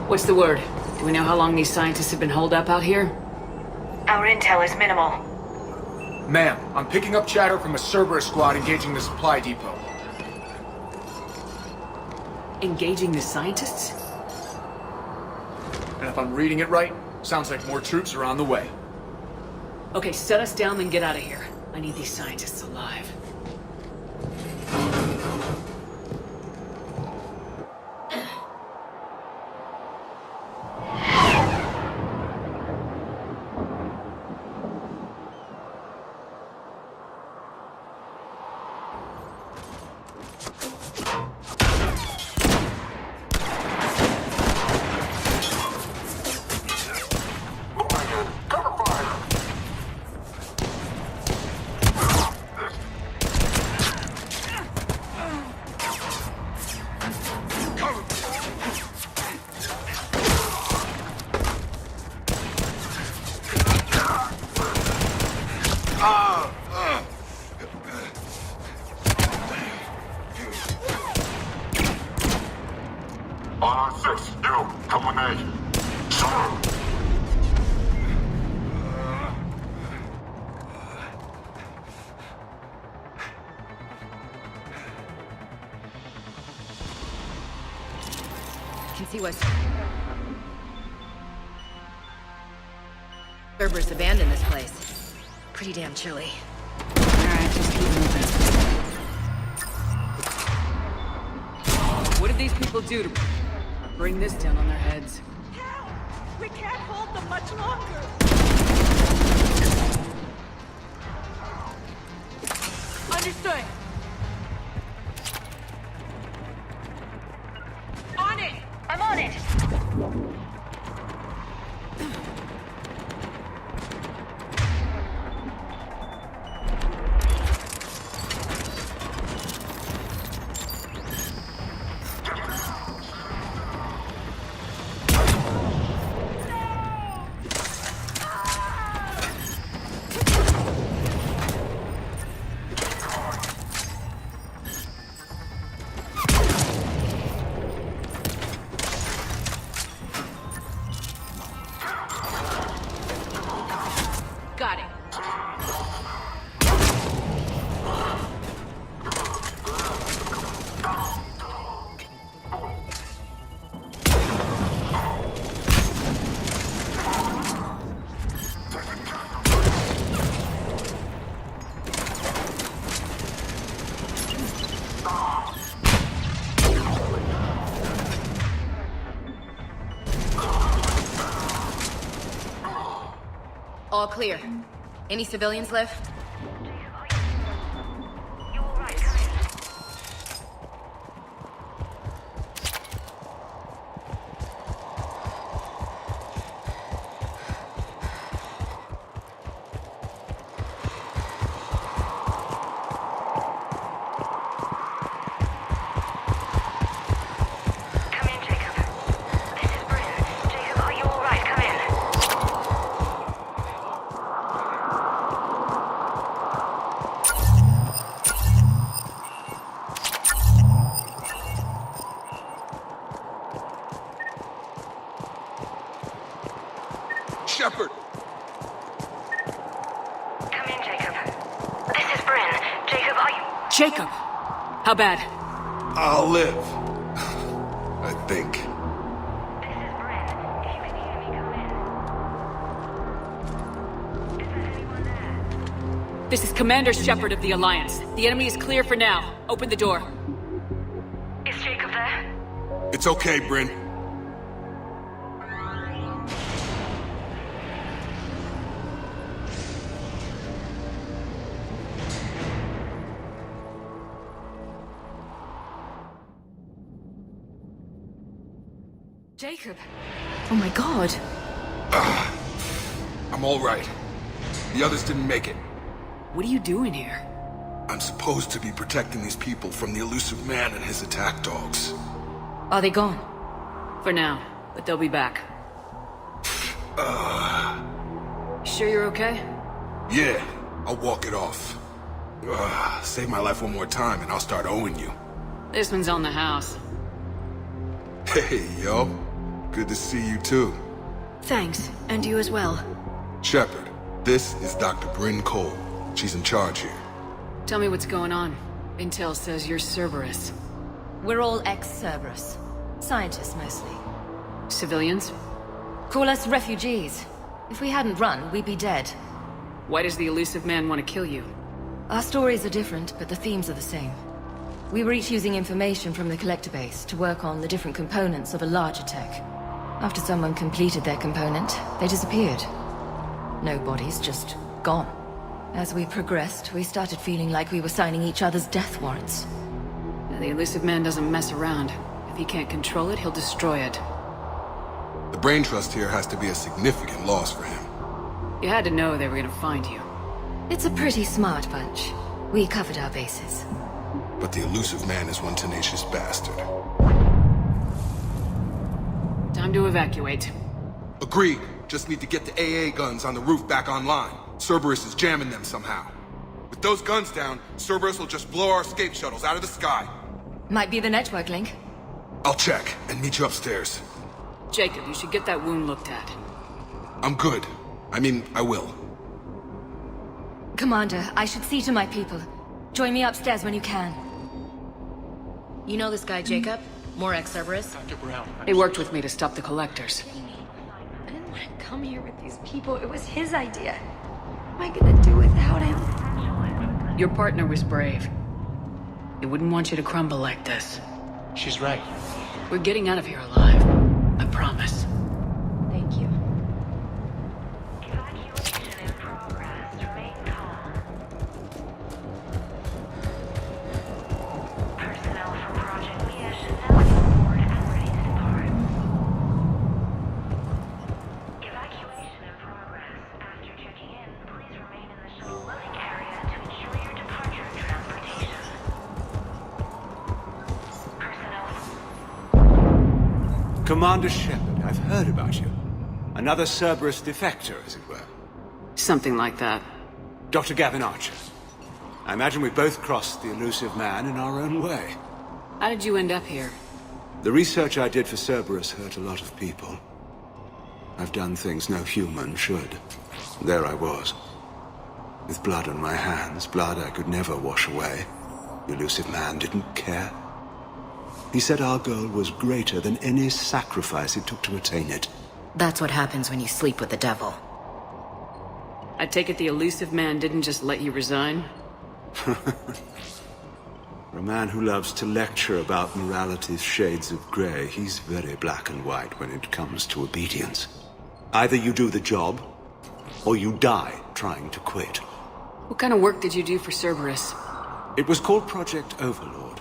What's the word? Do we know how long these scientists have been holed up out here? Our intel is minimal. Ma'am, I'm picking up chatter from a Cerberus squad engaging the supply depot. Engaging the scientists? And if I'm reading it right, sounds like more troops are on the way. Okay, set us down, then get out of here. I need these scientists alive. Can see why Cerberus abandoned this place. Pretty damn chilly. Alright, just keep moving. What did these people do to bring this down on their heads? Help! We can't hold them much longer. Understood. On it! I'm on it! Got it. All clear. Any civilians left? You all right? Come in. Come in, Jacob. This is Bryn. Jacob, are you all right? Come in. Shepard! Come in, Jacob. This is Bryn. Jacob, are you... Jacob! How bad? I'll live. I think. This is Bryn. If you can hear me, come in. Is there anyone there? This is Commander Shepard of the Alliance. The enemy is clear for now. Open the door. Is Jacob there? It's okay, Bryn. Jacob! Oh my god. I'm all right. The others didn't make it. What are you doing here? I'm supposed to be protecting these people from the elusive man and his attack dogs. Are they gone? For now, but they'll be back. Sure you're okay? Yeah, I'll walk it off. Save my life one more time and I'll start owing you. This one's on the house. Hey, yo. Good to see you too. Thanks, and you as well. Shepard, this is Dr. Bryn Cole. She's in charge here. Tell me what's going on. Intel says you're Cerberus. We're all ex-Cerberus. Scientists, mostly. Civilians? Call us refugees. If we hadn't run, we'd be dead. Why does the elusive man want to kill you? Our stories are different, but the themes are the same. We were each using information from the collector base to work on the different components of a larger tech. After someone completed their component, they disappeared. No bodies, just gone. As we progressed, we started feeling like we were signing each other's death warrants. The elusive man doesn't mess around. If he can't control it, he'll destroy it. The brain trust here has to be a significant loss for him. You had to know they were gonna find you. It's a pretty smart bunch. We covered our bases. But the elusive man is one tenacious bastard. Time to evacuate. Agreed. Just need to get the AA guns on the roof back online. Cerberus is jamming them somehow. With those guns down, Cerberus will just blow our escape shuttles out of the sky. Might be the network link. I'll check and meet you upstairs. Jacob, you should get that wound looked at. I'm good. I mean, I will. Commander, I should see to my people. Join me upstairs when you can. You know this guy, Jacob? More ex-Cerberus? He worked with me to stop the collectors. I didn't want to come here with these people. It was his idea. What am I gonna do without him? Your partner was brave. He wouldn't want you to crumble like this. She's right. We're getting out of here alive. I promise. Thank you. Evacuation in progress. Remain calm. Personnel from Project NVidia should now be on board and ready to depart. Evacuation in progress. After checking in, please remain in the shuttle loading area to ensure your departure and transportation. Personnel. Commander Shepard, I've heard about you. Another Cerberus defector, as it were. Something like that. Dr. Gavin Archer. I imagine we both crossed the elusive man in our own way. How did you end up here? The research I did for Cerberus hurt a lot of people. I've done things no human should. There I was. With blood on my hands, blood I could never wash away. The elusive man didn't care. He said our goal was greater than any sacrifice it took to attain it. That's what happens when you sleep with the devil. I take it the elusive man didn't just let you resign? For a man who loves to lecture about morality's shades of grey, he's very black and white when it comes to obedience. Either you do the job, or you die trying to quit. What kind of work did you do for Cerberus? It was called Project Overlord.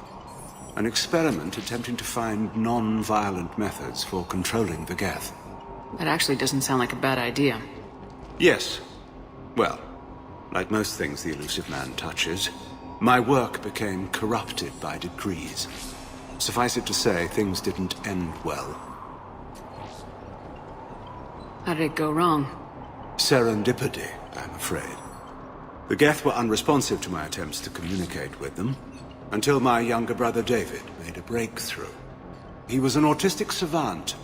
An experiment attempting to find non-violent methods for controlling the Geth. That actually doesn't sound like a bad idea. Yes. Well, like most things the elusive man touches, my work became corrupted by decrees. Suffice it to say, things didn't end well. How did it go wrong? Serendipity, I'm afraid. The Geth were unresponsive to my attempts to communicate with them, until my younger brother David made a breakthrough. He was an autistic savant,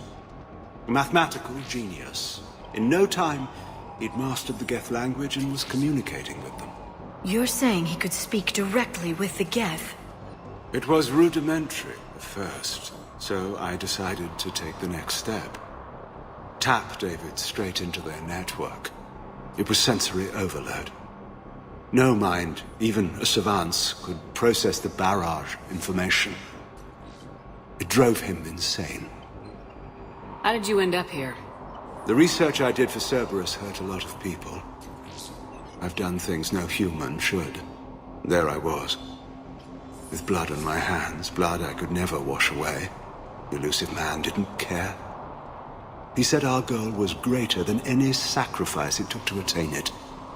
a mathematical genius. In no time, he'd mastered the Geth language and was communicating with them. You're saying he could speak directly with the Geth? It was rudimentary at first, so I decided to take the next step. Tap David straight into their network. It was sensory overload. No mind, even a savant's, could process the barrage information. It drove him insane. How did you end up here? The research I did for Cerberus hurt a lot of people. I've done things no human should. There I was. With blood on my hands, blood I could never wash away. The elusive man didn't care. He said our goal was greater than any sacrifice it took to attain it.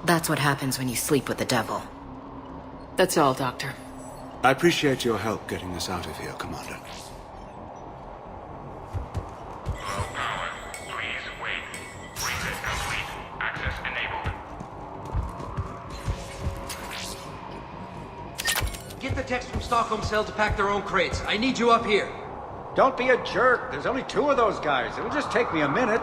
That's what happens when you sleep with the devil. That's all, Doctor. I appreciate your help getting us out of here, Commander. Low power. Please wait. Reset complete. Access enabled. Get the techs from Stockholm Cell to pack their own crates. I need you up here. Don't be a jerk. There's only 2 of those guys. It'll just take me a minute.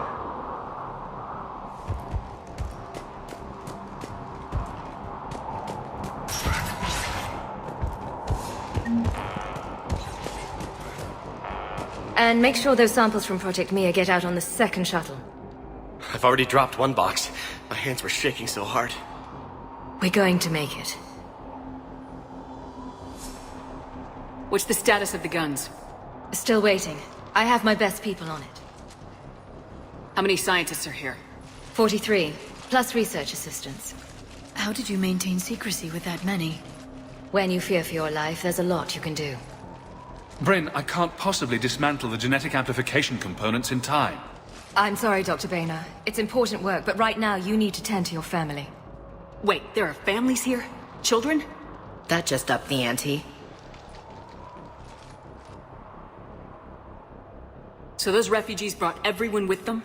And make sure those samples from Project Mia get out on the second shuttle. I've already dropped one box. My hands were shaking so hard. We're going to make it. What's the status of the guns? Still waiting. I have my best people on it. How many scientists are here? 43, plus research assistants. How did you maintain secrecy with that many? When you fear for your life, there's a lot you can do. Bryn, I can't possibly dismantle the genetic amplification components in time. I'm sorry, Dr. Boehner. It's important work, but right now you need to tend to your family. Wait, there are families here? Children? That just upped the ante. So those refugees brought everyone with them?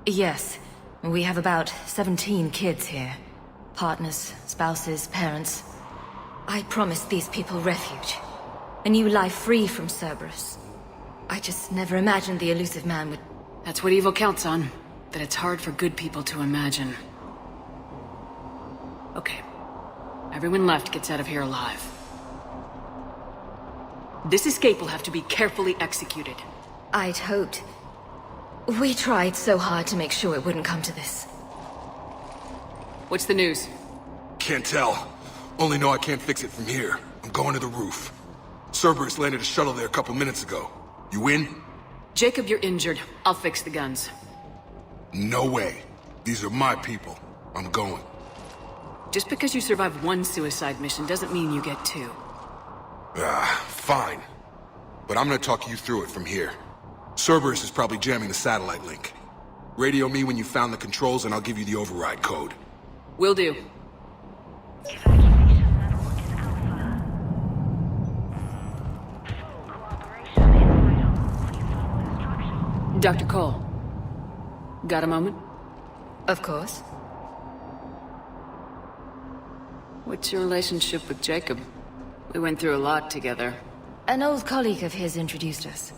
Yes. We have about 17 kids here. Partners, spouses, parents. I promised these people refuge. A new life free from Cerberus. I just never imagined the elusive man would... That's what evil counts on. That it's hard for good people to imagine. Okay. Everyone left gets out of here alive. This escape will have to be carefully executed. I'd hoped. We tried so hard to make sure it wouldn't come to this. What's the news? Can't tell. Only know I can't fix it from here. I'm going to the roof. Cerberus landed a shuttle there a couple minutes ago. You in? Jacob, you're injured. I'll fix the guns. No way. These are my people. I'm going. Just because you survived one suicide mission doesn't mean you get 2. Fine. But I'm gonna talk you through it from here. Cerberus is probably jamming the satellite link. Radio me when you found the controls and I'll give you the override code. Will do. Evacuation level is Alpha. Full cooperation is vital. Please follow instructions. Dr. Cole. Got a moment? Of course. What's your relationship with Jacob? We went through a lot together. An old colleague of his introduced us.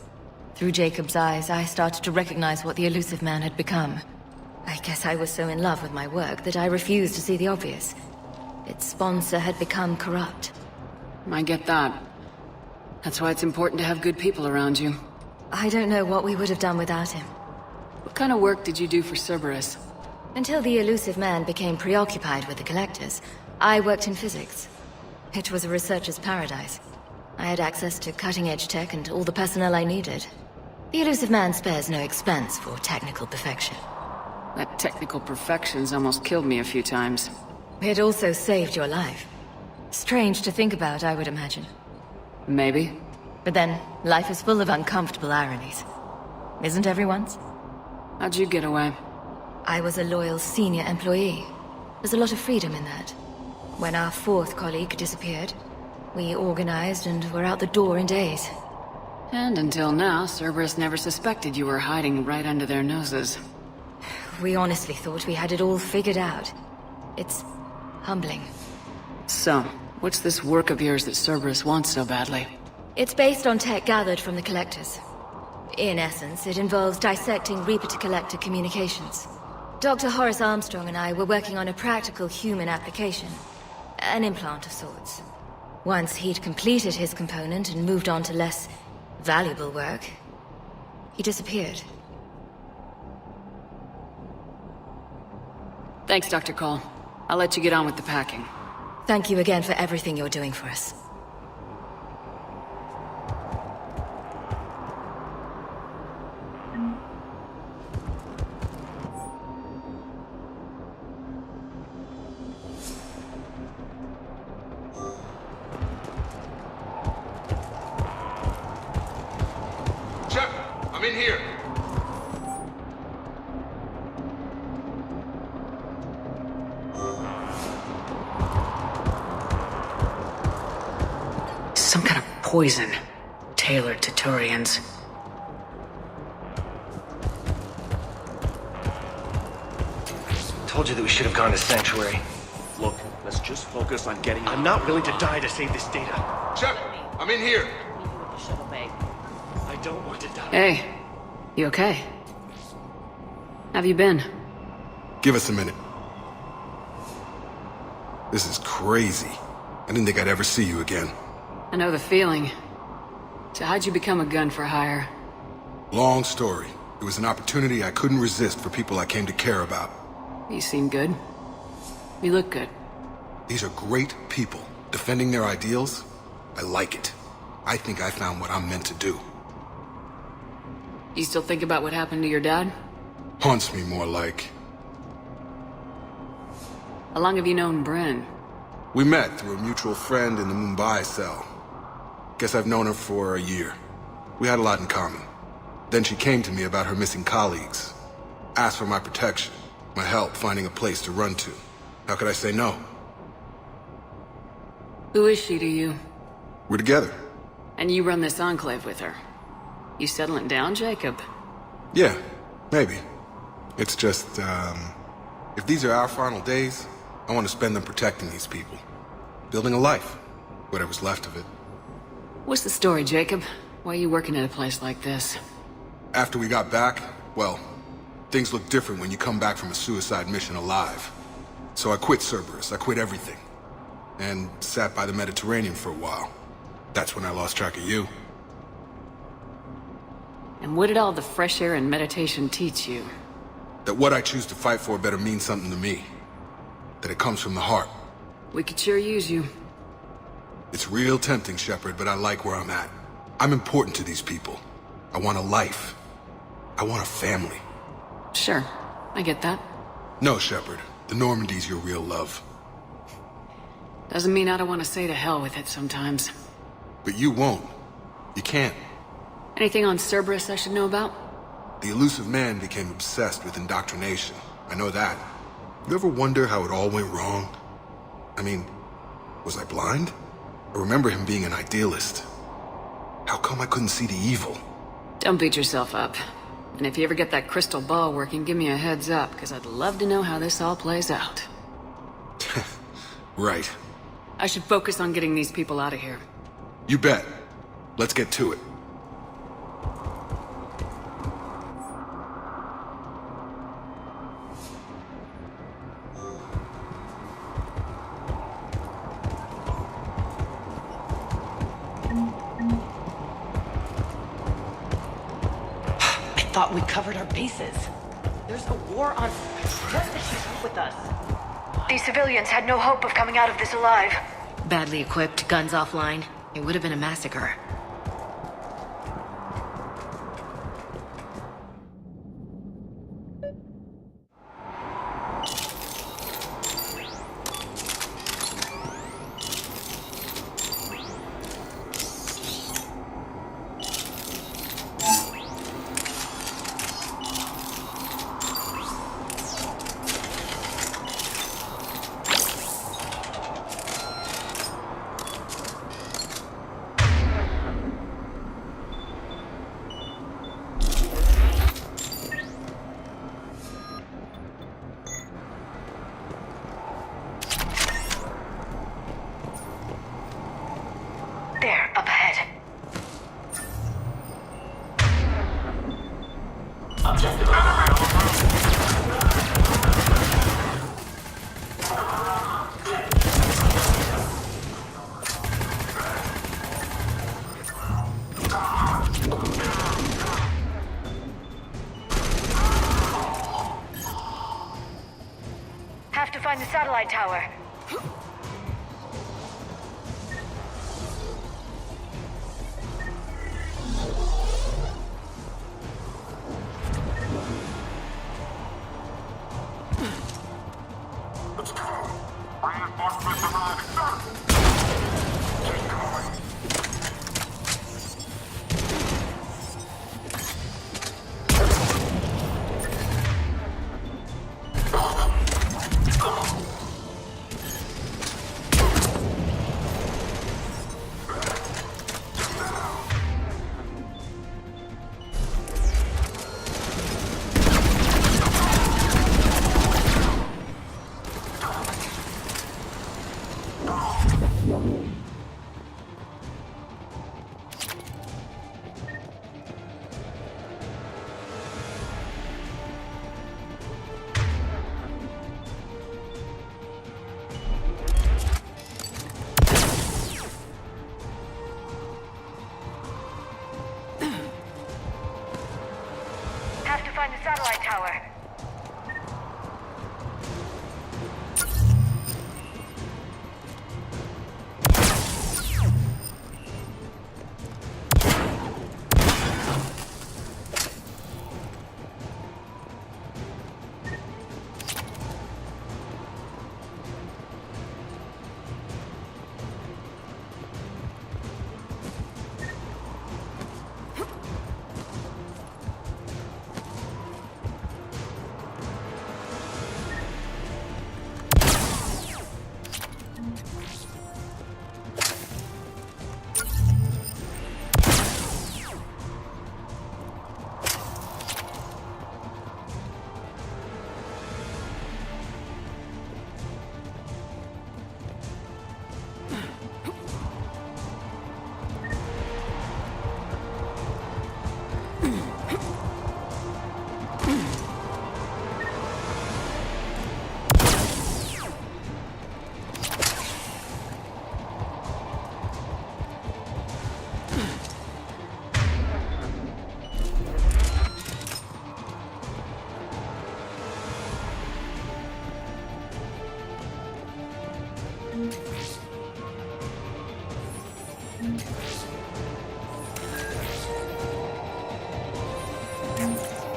Through Jacob's eyes, I started to recognize what the elusive man had become. I guess I was so in love with my work that I refused to see the obvious. Its sponsor had become corrupt. I get that. That's why it's important to have good people around you. I don't know what we would have done without him. What kind of work did you do for Cerberus? Until the elusive man became preoccupied with the collectors, I worked in physics. It was a researcher's paradise. I had access to cutting-edge tech and all the personnel I needed. The elusive man spares no expense for technical perfection. That technical perfection's almost killed me a few times. It also saved your life. Strange to think about, I would imagine. Maybe. But then, life is full of uncomfortable ironies. Isn't everyone's? How'd you get away? I was a loyal senior employee. There's a lot of freedom in that. When our 4th colleague disappeared, we organized and were out the door in days. And until now, Cerberus never suspected you were hiding right under their noses. We honestly thought we had it all figured out. It's humbling. So, what's this work of yours that Cerberus wants so badly? It's based on tech gathered from the collectors. In essence, it involves dissecting Reaper-to-Collector communications. Dr. Horace Armstrong and I were working on a practical human application. An implant of sorts. Once he'd completed his component and moved on to less valuable work, he disappeared. Thanks, Dr. Cole. I'll let you get on with the packing. Thank you again for everything you're doing for us. Shep, I'm in here. Some kind of poison, tailored to Turians. Told you that we should have gone to Sanctuary. Look, let's just focus on getting... I'm not willing to die to save this data. Shep, I'm in here. I don't want to die. Hey, you okay? Have you been? Give us a minute. This is crazy. I didn't think I'd ever see you again. I know the feeling. So how'd you become a gun for hire? Long story. It was an opportunity I couldn't resist for people I came to care about. You seem good. You look good. These are great people, defending their ideals. I like it. I think I found what I'm meant to do. You still think about what happened to your dad? Haunts me more like. How long have you known Bryn? We met through a mutual friend in the Mumbai cell. Guess I've known her for a year. We had a lot in common. Then she came to me about her missing colleagues. Asked for my protection, my help finding a place to run to. How could I say no? Who is she to you? We're together. And you run this enclave with her. You settling down, Jacob? Yeah, maybe. It's just, if these are our final days, I want to spend them protecting these people. Building a life. Whatever's left of it. What's the story, Jacob? Why are you working at a place like this? After we got back, well, things look different when you come back from a suicide mission alive. So I quit Cerberus, I quit everything. And sat by the Mediterranean for a while. That's when I lost track of you. And what did all the fresh air and meditation teach you? That what I choose to fight for better mean something to me. That it comes from the heart. We could sure use you. It's real tempting, Shepard, but I like where I'm at. I'm important to these people. I want a life. I want a family. Sure, I get that. No, Shepard. The Normandy's your real love. Doesn't mean I don't want to say to hell with it sometimes. But you won't. You can't. Anything on Cerberus I should know about? The elusive man became obsessed with indoctrination. I know that. You ever wonder how it all went wrong? I mean, was I blind? I remember him being an idealist. How come I couldn't see the evil? Don't beat yourself up. And if you ever get that crystal ball working, give me a heads up, because I'd love to know how this all plays out. Right. I should focus on getting these people out of here. You bet. Let's get to it. I thought we covered our bases. There's a war on... Just as she's with us. These civilians had no hope of coming out of this alive. Badly equipped, guns offline. It would have been a massacre. There, up ahead. Objective unavailable. Have to find the satellite tower. Let's go. Reinforcements arriving, sir. Keep going. find the satellite tower.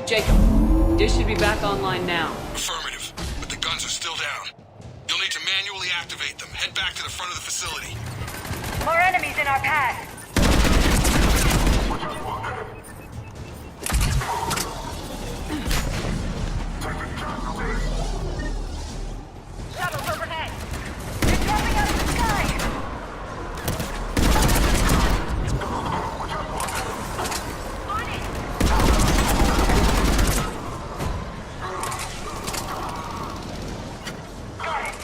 Jacob, dish should be back online now. Affirmative, but the guns are still down. You'll need to manually activate them. Head back to the front of the facility. More enemies in our path. Shuttles overhead. They're dropping out of the sky. On it. Got it.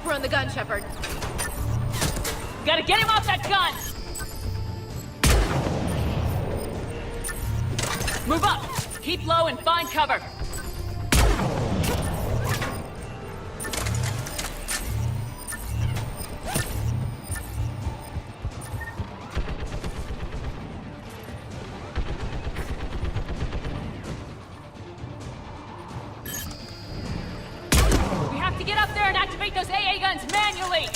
On the gun, Shepard. Gotta get him off that gun! Move up! Keep low and find cover! We have to get up there and activate those AA guns manually!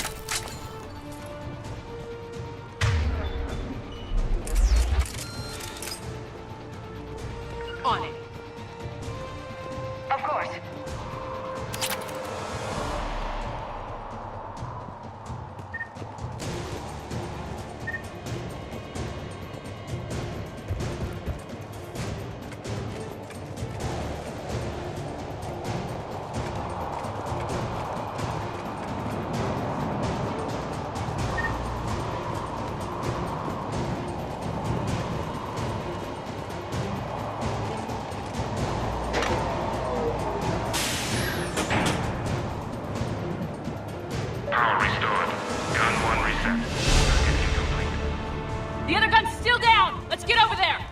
On it. Of course. The other gun's still down! Let's get over there!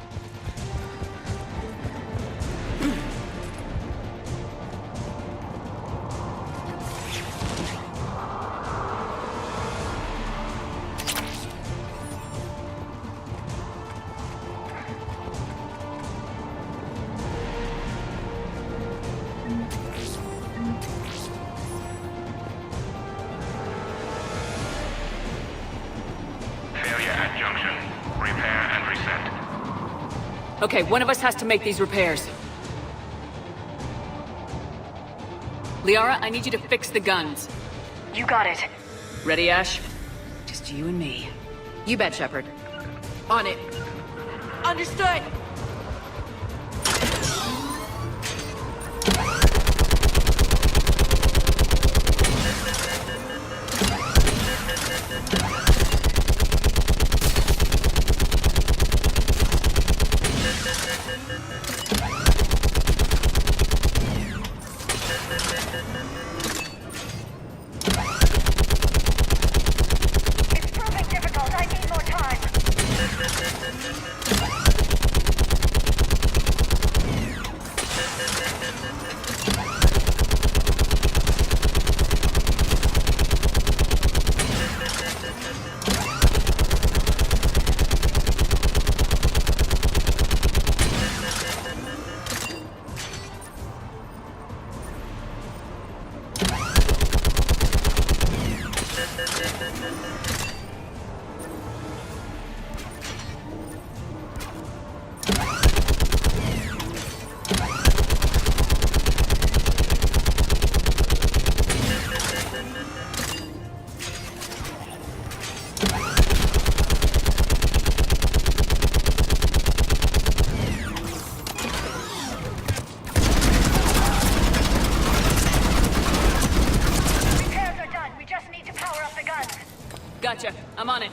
Okay, one of us has to make these repairs. Liara, I need you to fix the guns. You got it. Ready, Ash? Just you and me. You bet, Shepard. On it. Understood. Gotcha. I'm on it.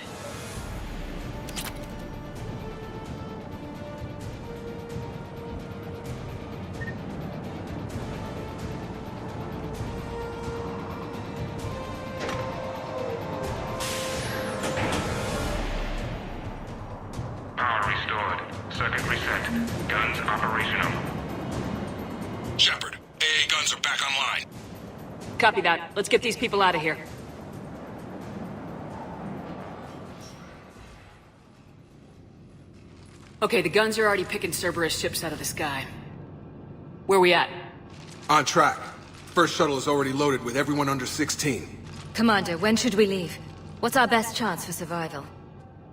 Power restored. Circuit reset. Guns operational. Shepard, AA guns are back online. Copy that. Let's get these people out of here. Okay, the guns are already picking Cerberus ships out of the sky. Where we at? On track. First shuttle is already loaded with everyone under 16. Commander, when should we leave? What's our best chance for survival?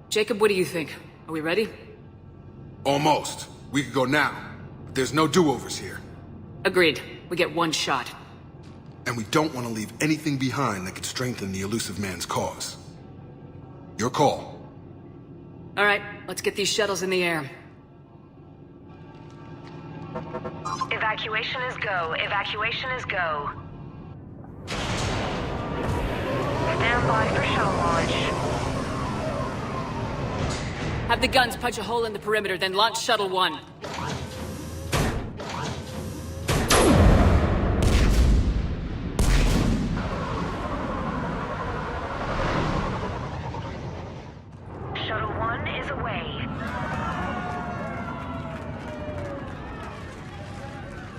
Jacob, what do you think? Are we ready? Almost. We could go now. But there's no do-overs here. Agreed. We get one shot. And we don't want to leave anything behind that could strengthen the elusive man's cause. Your call. All right, let's get these shuttles in the air. Evacuation is go. Evacuation is go. Stand by for shuttle launch. Have the guns punch a hole in the perimeter, then launch Shuttle 1. Shuttle 1 is away.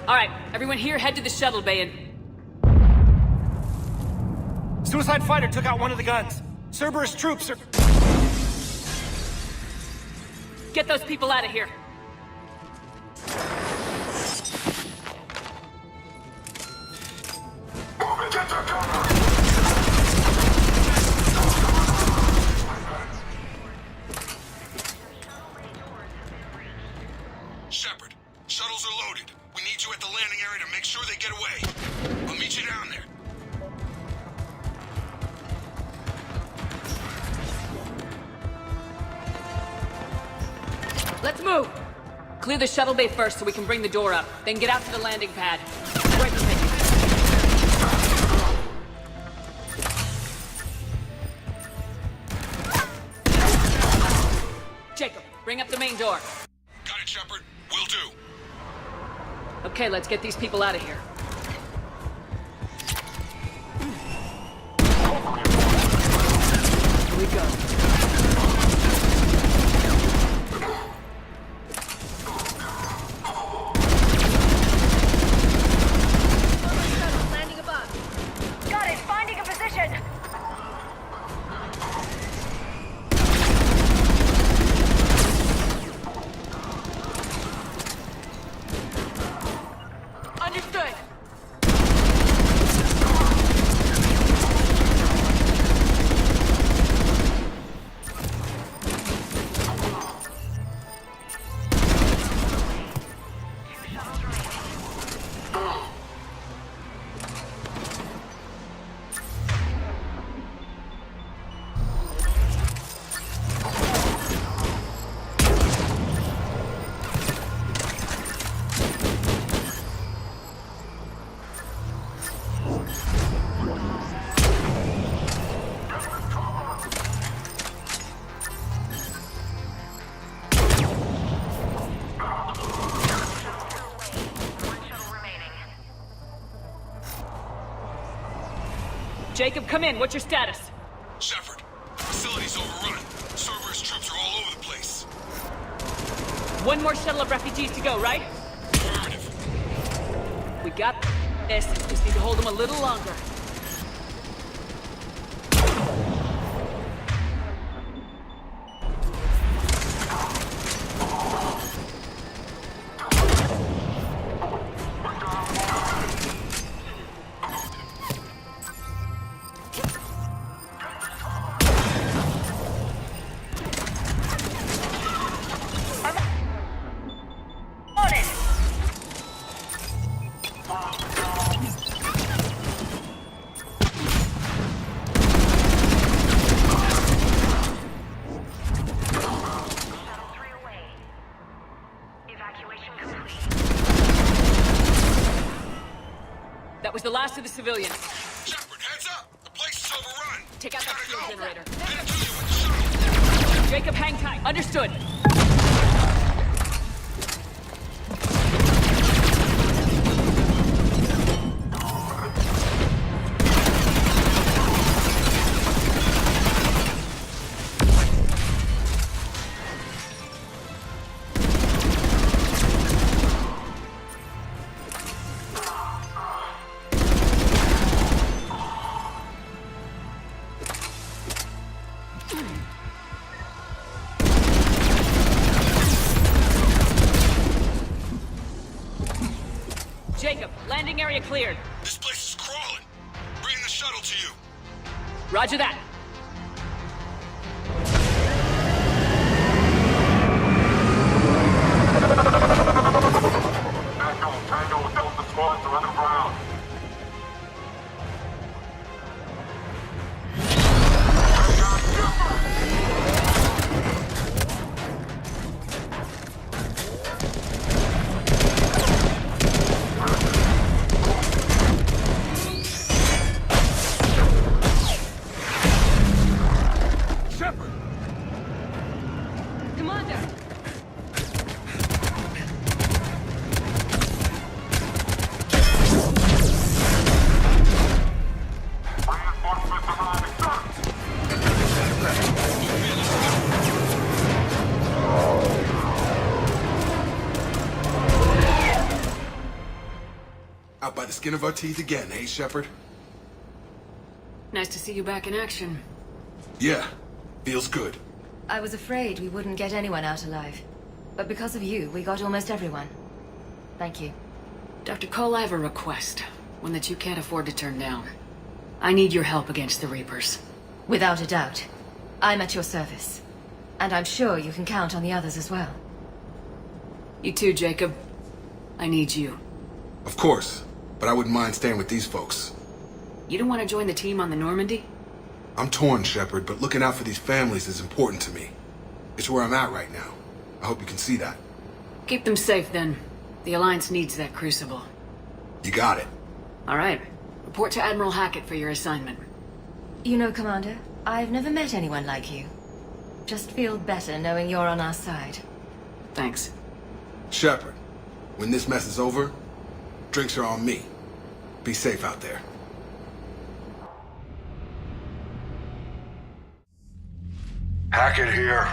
All right, everyone here, head to the shuttle bay and... Suicide fighter took out one of the guns. Cerberus troops are... Get those people out of here. Shepard, shuttles are loaded. We need you at the landing area to make sure they get away. I'll meet you down there. Let's move! Clear the shuttle bay first so we can bring the door up. Then get out to the landing pad. Right with me. Jacob, bring up the main door. Got it, Shepard. Will do. Okay, let's get these people out of here. Here we go. Jacob, come in. What's your status? Shepard, facility's overrun. Cerberus troops are all over the place. One more shuttle of refugees to go, right? Affirmative. We got this. Just need to hold them a little longer. That was the last of the civilians. Shepard, heads up! The place is overrun! Take out that fuel generator. Headed to you with the shuttle! Jacob, hang tight. Understood. Jacob, landing area cleared. This place is crawling. Bring the shuttle to you. Roger that. Tango, Delta squads are underground. Commander! Out by the skin of our teeth again, eh, Shepard? Nice to see you back in action. Yeah, feels good. I was afraid we wouldn't get anyone out alive. But because of you, we got almost everyone. Thank you. Dr. Cole, I have a request. One that you can't afford to turn down. I need your help against the Reapers. Without a doubt. I'm at your service. And I'm sure you can count on the others as well. You too, Jacob. I need you. Of course, but I wouldn't mind staying with these folks. You don't want to join the team on the Normandy? I'm torn, Shepard, but looking out for these families is important to me. It's where I'm at right now. I hope you can see that. Keep them safe, then. The Alliance needs that crucible. You got it. All right. Report to Admiral Hackett for your assignment. You know, Commander, I've never met anyone like you. Just feel better knowing you're on our side. Thanks. Shepard, when this mess is over, drinks are on me. Be safe out there. Hackett here.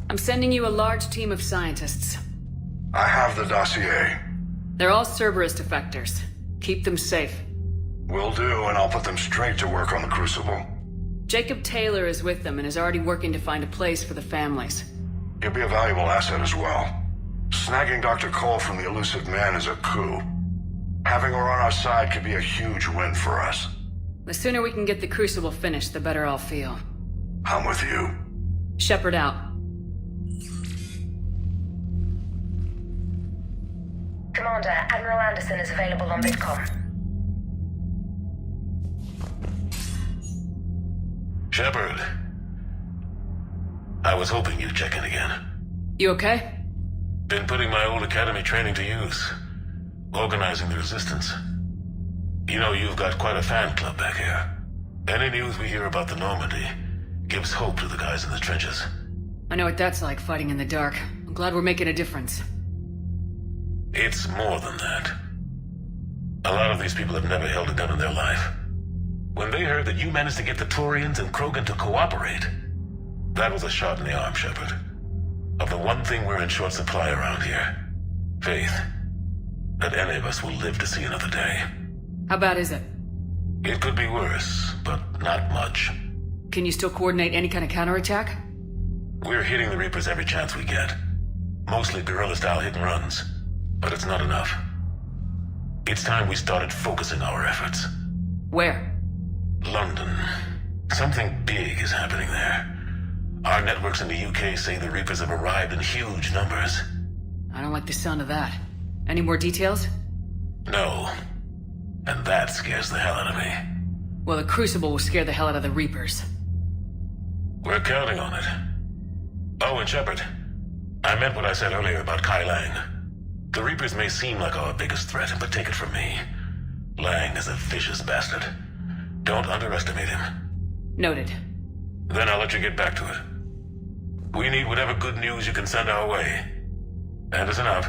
I'm sending you a large team of scientists. I have the dossier. They're all Cerberus defectors. Keep them safe. Will do, and I'll put them straight to work on the Crucible. Jacob Taylor is with them and is already working to find a place for the families. He'll be a valuable asset as well. Snagging Dr. Cole from the elusive man is a coup. Having her on our side could be a huge win for us. The sooner we can get the Crucible finished, the better I'll feel. I'm with you. Shepard out. Commander, Admiral Anderson is available on VidCom. Shepard. I was hoping you'd check in again. You okay? Been putting my old academy training to use. Organizing the resistance. You know, you've got quite a fan club back here. Any news we hear about the Normandy gives hope to the guys in the trenches. I know what that's like, fighting in the dark. I'm glad we're making a difference. It's more than that. A lot of these people have never held a gun in their life. When they heard that you managed to get the Turians and Krogan to cooperate, that was a shot in the arm, Shepard. Of the one thing we're in short supply around here, faith. That any of us will live to see another day. How bad is it? It could be worse, but not much. Can you still coordinate any kind of counterattack? We're hitting the Reapers every chance we get. Mostly guerrilla-style hit-and-runs, but it's not enough. It's time we started focusing our efforts. Where? London. Something big is happening there. Our networks in the UK say the Reapers have arrived in huge numbers. I don't like the sound of that. Any more details? No. And that scares the hell out of me. Well, the Crucible will scare the hell out of the Reapers. We're counting on it. Oh, and Shepard, I meant what I said earlier about Kai Lang. The Reapers may seem like our biggest threat, but take it from me. Lang is a vicious bastard. Don't underestimate him. Noted. Then I'll let you get back to it. We need whatever good news you can send our way. And listen up.